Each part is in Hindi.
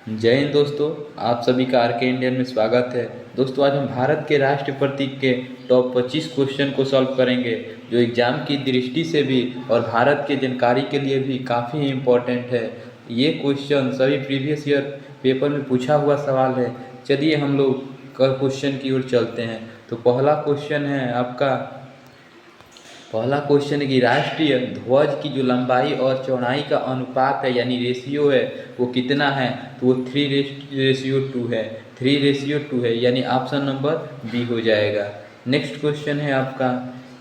जय हिंद दोस्तों। आप सभी का आर के इंडियन में स्वागत है। दोस्तों, आज हम भारत के राष्ट्रीय प्रतीक के टॉप 25 क्वेश्चन को सॉल्व करेंगे, जो एग्जाम की दृष्टि से भी और भारत की जानकारी के लिए भी काफ़ी इम्पोर्टेंट है। ये क्वेश्चन सभी प्रीवियस ईयर पेपर में पूछा हुआ सवाल है। चलिए हम लोग क्वेश्चन की ओर चलते हैं। तो पहला क्वेश्चन है कि राष्ट्रीय ध्वज की जो लंबाई और चौड़ाई का अनुपात है यानी रेशियो है वो कितना है। तो वो 3:2 है। 3:2 है यानी ऑप्शन नंबर बी हो जाएगा। नेक्स्ट क्वेश्चन है आपका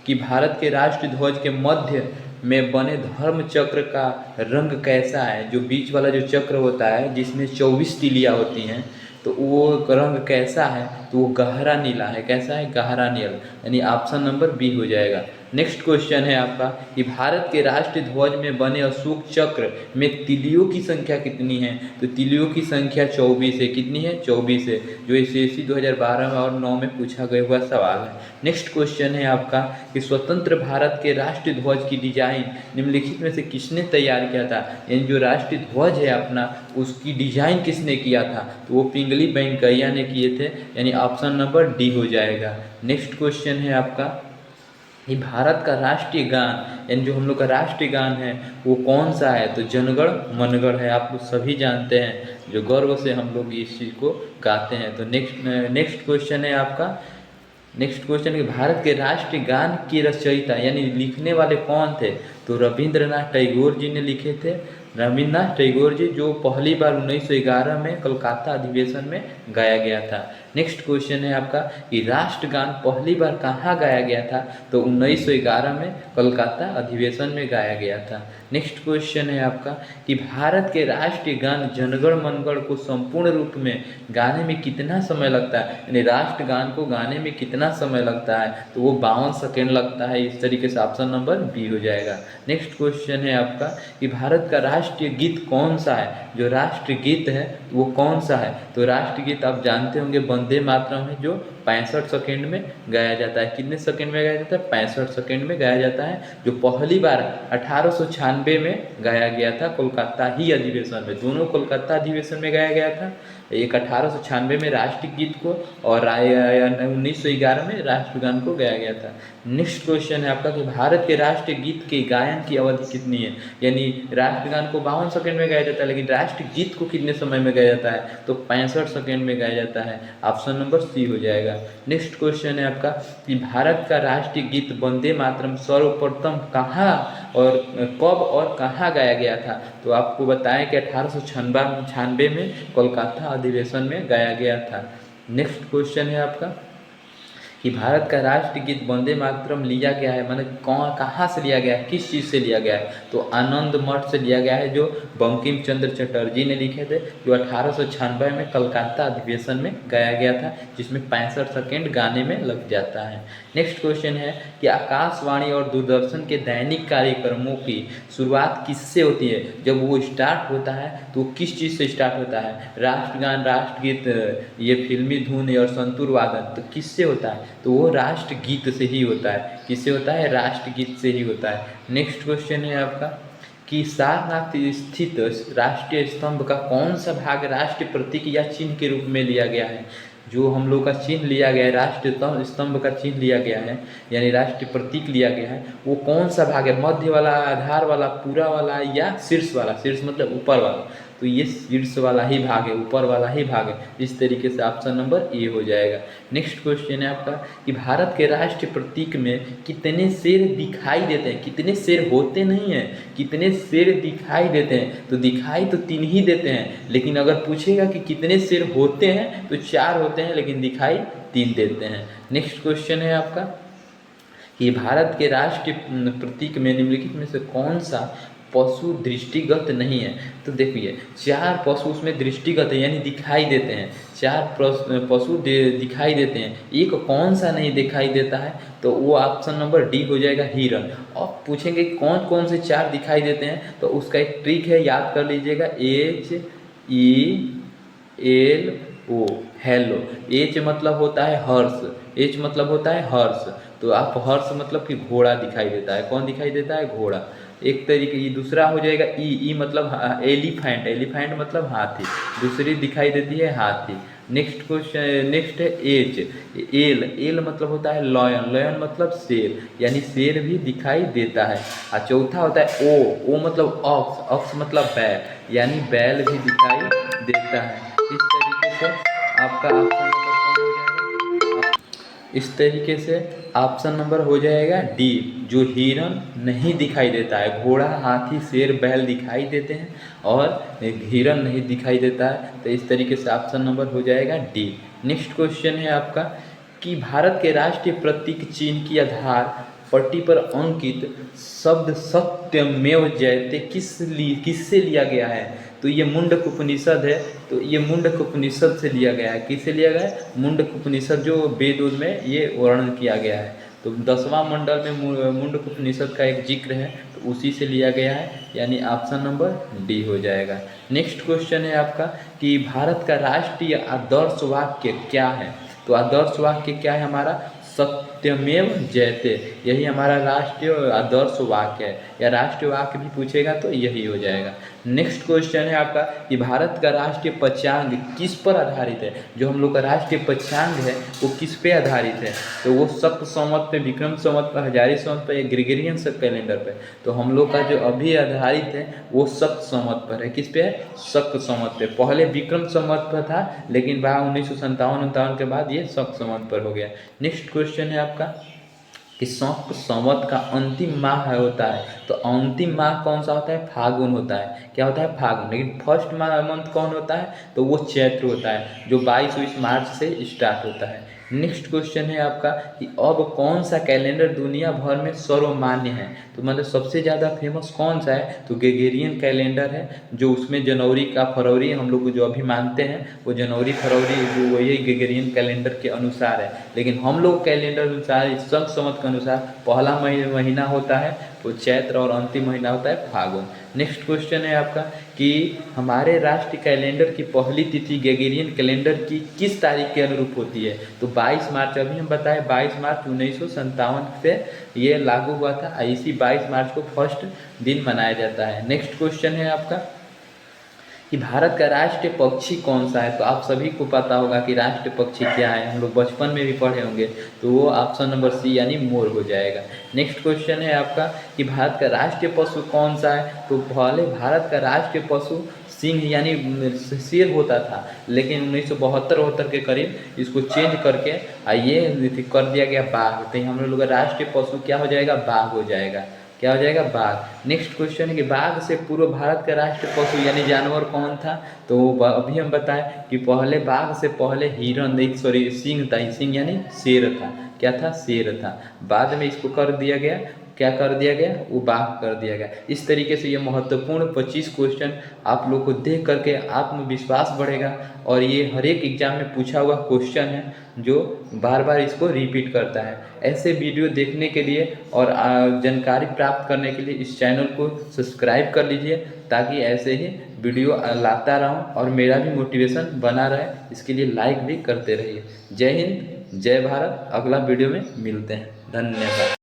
कि भारत के राष्ट्रीय ध्वज के मध्य में बने धर्म चक्र का रंग कैसा है। जो बीच वाला जो चक्र होता है जिसमें 24 तीलियाँ होती हैं, तो वो रंग कैसा है। तो वो गहरा नीला है। कैसा है? गहरा नीला, यानी ऑप्शन नंबर बी हो जाएगा। नेक्स्ट क्वेश्चन है आपका कि भारत के राष्ट्रीय ध्वज में बने अशोक चक्र में तिलियों की संख्या कितनी है। तो तिलियों की संख्या 24 है। कितनी है? 24 है, जो एसएससी 2012 और 9 में पूछा गया हुआ सवाल है। नेक्स्ट क्वेश्चन है आपका कि स्वतंत्र भारत के राष्ट्रीय ध्वज की डिजाइन निम्नलिखित में से किसने तैयार किया था। यानी जो राष्ट्रीय ध्वज है अपना, उसकी डिजाइन किसने किया था। तो वो पिंगली वेंकैया ने किए थे, यानी ऑप्शन नंबर डी हो जाएगा। नेक्स्ट क्वेश्चन है आपका कि भारत का राष्ट्रीय गान यानी जो हम लोग का राष्ट्रीय गान है वो कौन सा है। तो जनगण मनगढ़ है। आप लोग सभी जानते हैं, जो गर्व से हम लोग इस चीज़ को गाते हैं। तो नेक्स्ट क्वेश्चन है आपका। नेक्स्ट क्वेश्चन कि भारत के राष्ट्रीय गान के रचयिता यानी लिखने वाले कौन थे। तो रविंद्रनाथ टैगोर जी ने लिखे थे। रविंद्रनाथ टैगोर जी, जो पहली बार 1911 में कोलकाता अधिवेशन में गाया गया था। नेक्स्ट क्वेश्चन है आपका कि राष्ट्रगान पहली बार कहाँ गाया गया था। तो 1911 में कोलकाता अधिवेशन में गाया गया था। नेक्स्ट क्वेश्चन है आपका कि भारत के राष्ट्रीय गान जनगण मनगढ़ को संपूर्ण रूप में गाने में कितना समय लगता है। यानी राष्ट्रगान को गाने में कितना समय लगता है। तो वो 52 सेकेंड लगता है। इस तरीके से ऑप्शन नंबर बी हो जाएगा। नेक्स्ट क्वेश्चन है आपका कि भारत का राष्ट्रीय गीत कौन सा है। जो राष्ट्रीय गीत है वो कौन सा है। तो राष्ट्रीय गीत आप जानते होंगे वंदे मातरम है, जो 65 सेकेंड में गाया जाता है। कितने सेकेंड में गाया जाता है? 65 सेकेंड में गाया जाता है, जो पहली बार 1896 में गाया गया था कोलकाता ही अधिवेशन में। दोनों कोलकाता अधिवेशन में गाया गया था, एक 1896 में राष्ट्रीय गीत को और 1911 में राष्ट्रगान को गाया गया था। नेक्स्ट क्वेश्चन है आपका कि भारत के राष्ट्रीय गीत के गायन की अवधि कितनी है। यानी राष्ट्रगान को 52 सेकेंड में गाया जाता है, लेकिन राष्ट्रीय गीत को कितने समय में गाया जाता है। तो 65 सेकेंड में गाया जाता है। ऑप्शन नंबर सी हो जाएगा। नेक्स्ट क्वेश्चन है आपका कि भारत का राष्ट्रीय गीत वंदे मातरम सर्वप्रथम कहाँ और कब और कहाँ गाया गया था। तो आपको बताएं कि 1896 में कोलकाता अधिवेशन में गाया गया था। नेक्स्ट क्वेश्चन है आपका कि भारत का राष्ट्रीय गीत वंदे मातरम लिया गया है, माने कहाँ से लिया गया है, किस चीज़ से लिया गया है। तो आनंद मठ से लिया गया है, जो बंकिम चंद्र चटर्जी ने लिखे थे, जो 1896 में कलकत्ता अधिवेशन में गाया गया था, जिसमें 65 सेकेंड गाने में लग जाता है। नेक्स्ट क्वेश्चन है कि आकाशवाणी और दूरदर्शन के दैनिक कार्यक्रमों की शुरुआत किससे होती है। जब वो स्टार्ट होता है तो किस चीज़ से स्टार्ट होता है। राष्ट्रगान, राष्ट्रगीत, ये फिल्मी धुन और संतूर वादन, तो किससे होता है। तो वो राष्ट्रगीत से ही होता है। किससे होता है? राष्ट्रगीत से ही होता है। नेक्स्ट क्वेश्चन है आपका कि सारनाथ स्थित राष्ट्रीय स्तंभ का कौन सा भाग राष्ट्रीय प्रतीक या चिन्ह के रूप में लिया गया है। जो हम लोग का चिन्ह लिया गया है, राष्ट्रीय स्तंभ का चिन्ह लिया गया है, यानी राष्ट्रीय प्रतीक लिया गया है, वो कौन सा भाग है। मध्य वाला, आधार वाला, पूरा वाला या शीर्ष वाला। शीर्ष मतलब ऊपर वाला। तो ये शीर्ष वाला ही भाग है, ऊपर वाला ही भाग है। इस तरीके से ऑप्शन नंबर ए हो जाएगा। नेक्स्ट क्वेश्चन है आपका कि भारत के राष्ट्रीय प्रतीक में कितने शेर दिखाई देते हैं। कितने शेर होते नहीं हैं, कितने शेर दिखाई देते हैं। तो दिखाई तो 3 ही देते हैं, लेकिन अगर पूछेगा कि कितने शेर होते हैं तो 4 होते हैं, लेकिन दिखाई 3 देते हैं। नेक्स्ट क्वेश्चन है आपका कि भारत के राष्ट्रीय प्रतीक में निम्नलिखित में से कौन सा पशु दृष्टिगत नहीं है। तो देखिए 4 पशु उसमें दृष्टिगत है, यानी दिखाई देते हैं। 4 पशु दिखाई देते हैं, एक कौन सा नहीं दिखाई देता है। तो वो ऑप्शन नंबर डी हो जाएगा, हिरण। और पूछेंगे कौन कौन से 4 दिखाई देते हैं, तो उसका एक ट्रिक है, याद कर लीजिएगा। HELO, hello. एच मतलब होता है हर्ष। एच मतलब होता है हर्ष। तो आप हर्ष मतलब कि घोड़ा दिखाई देता है। कौन दिखाई देता है? घोड़ा। एक तरीके, ये दूसरा हो जाएगा ई मतलब एलिफेंट, एलिफेंट मतलब हाथी, दूसरी दिखाई देती है हाथी। नेक्स्ट क्वेश्चन, नेक्स्ट है एच, एल, एल मतलब होता है लॉयन, लॉयन मतलब शेर, यानी शेर भी दिखाई देता है। और चौथा होता है ओ, ओ मतलब ऑक्स, ऑक्स मतलब बैल, यानी बैल भी दिखाई देता है। इस तरीके से आपका ऑप्शन नंबर कौन हो जाएगा? इस तरीके से ऑप्शन नंबर हो जाएगा डी, जो हिरन नहीं दिखाई देता है। घोड़ा, हाथी, शेर, बैल दिखाई देते हैं और हिरन नहीं दिखाई देता है, तो इस तरीके से ऑप्शन नंबर हो जाएगा डी। नेक्स्ट क्वेश्चन है आपका कि भारत के राष्ट्रीय प्रतीक चिन्ह की आधार पट्टी पर अंकित शब्द सत्यमेव जयते किससे लिया गया है? तो ये मुंडक उपनिषद है, तो ये मुंडक उपनिषद से लिया गया है। किससे लिया गया है? मुंडक उपनिषद, जो वेद में ये वर्णन किया गया है। तो 10वां मंडल में मुंडक उपनिषद का एक जिक्र है, तो उसी से लिया गया है, यानी ऑप्शन नंबर डी हो जाएगा। नेक्स्ट क्वेश्चन है आपका कि भारत का राष्ट्रीय आदर्श वाक्य क्या है? तो आदर्श वाक्य क्या है हमारा? सत्यमेव जयते, यही हमारा राष्ट्रीय आदर्श वाक्य है, या राष्ट्रीय वाक्य भी पूछेगा तो यही हो जाएगा। नेक्स्ट क्वेश्चन है आपका कि भारत का राष्ट्रीय पंचांग किस पर आधारित है? जो हम लोग का राष्ट्रीय पंचांग है वो किस पे आधारित है? तो वो शक संवत पे, विक्रम संवत पे, हजारी संवत पे, ग्रेगोरियन कैलेंडर पे। तो हम लोग का जो अभी आधारित है वो शक संवत पर है। किस पे है? शक संवत पे। पहले विक्रम संवत पर था, लेकिन बाद 1957-58 के बाद ये शक संवत पर हो गया। नेक्स्ट क्वेश्चन है आपका कि शक संवत का अंतिम माह होता है, तो अंतिम माह कौन सा होता है? फागुन होता है। क्या होता है? फागुन। लेकिन फर्स्ट मंथ कौन होता है? तो वो चैत्र होता है, जो 22 मार्च से स्टार्ट होता है। नेक्स्ट क्वेश्चन है आपका कि अब कौन सा कैलेंडर दुनिया भर में सर्वमान्य है? तो मतलब सबसे ज़्यादा फेमस कौन सा है? तो ग्रेगोरियन कैलेंडर है, जो उसमें जनवरी का, फरवरी हम लोग जो अभी मानते हैं वो जनवरी फरवरी जो वही ग्रेगोरियन कैलेंडर के अनुसार है। लेकिन हम लोग कैलेंडर अनुसार, शक संवत के अनुसार पहला महीना होता है वो चैत्र और अंतिम महीना होता है फागुन। नेक्स्ट क्वेश्चन है आपका कि हमारे राष्ट्रीय कैलेंडर की पहली तिथि ग्रेगोरियन कैलेंडर की किस तारीख के अनुरूप होती है? तो 22 मार्च, अभी हम बताएं 22 मार्च 1957 से ये लागू हुआ था। इसी 22 मार्च को फर्स्ट दिन मनाया जाता है। नेक्स्ट क्वेश्चन है आपका कि भारत का राष्ट्रीय पक्षी कौन सा है? तो आप सभी को पता होगा कि राष्ट्रीय पक्षी क्या है, हम लोग बचपन में भी पढ़े होंगे, तो वो ऑप्शन नंबर सी यानी मोर हो जाएगा। नेक्स्ट क्वेश्चन है आपका कि भारत का राष्ट्रीय पशु कौन सा है? तो पहले भारत का राष्ट्रीय पशु सिंह यानी शेर होता था, लेकिन 1972-73 के करीब इसको चेंज करके ये कर दिया गया बाघ। तो हम लोग का राष्ट्रीय पशु क्या हो जाएगा? बाघ हो जाएगा। क्या हो जाएगा? बाघ। नेक्स्ट क्वेश्चन है कि बाघ से पूर्व भारत का राष्ट्रीय पशु यानी जानवर कौन था? तो अभी हम बताएं कि पहले बाघ से पहले हिरन, सॉरी सिंह था, सिंह यानी शेर था। क्या था? शेर था। बाद में इसको कर दिया गया, क्या कर दिया गया? वो बाघ कर दिया गया। इस तरीके से ये महत्वपूर्ण 25 क्वेश्चन आप लोग को देख करके आत्मविश्वास बढ़ेगा, और ये हर एक एग्जाम में पूछा हुआ क्वेश्चन है जो बार बार इसको रिपीट करता है। ऐसे वीडियो देखने के लिए और जानकारी प्राप्त करने के लिए इस चैनल को सब्सक्राइब कर लीजिए, ताकि ऐसे ही वीडियो लाता रहूं और मेरा भी मोटिवेशन बना रहे। इसके लिए लाइक भी करते रहिए। जय हिंद, जय भारत। अगला वीडियो में मिलते हैं। धन्यवाद।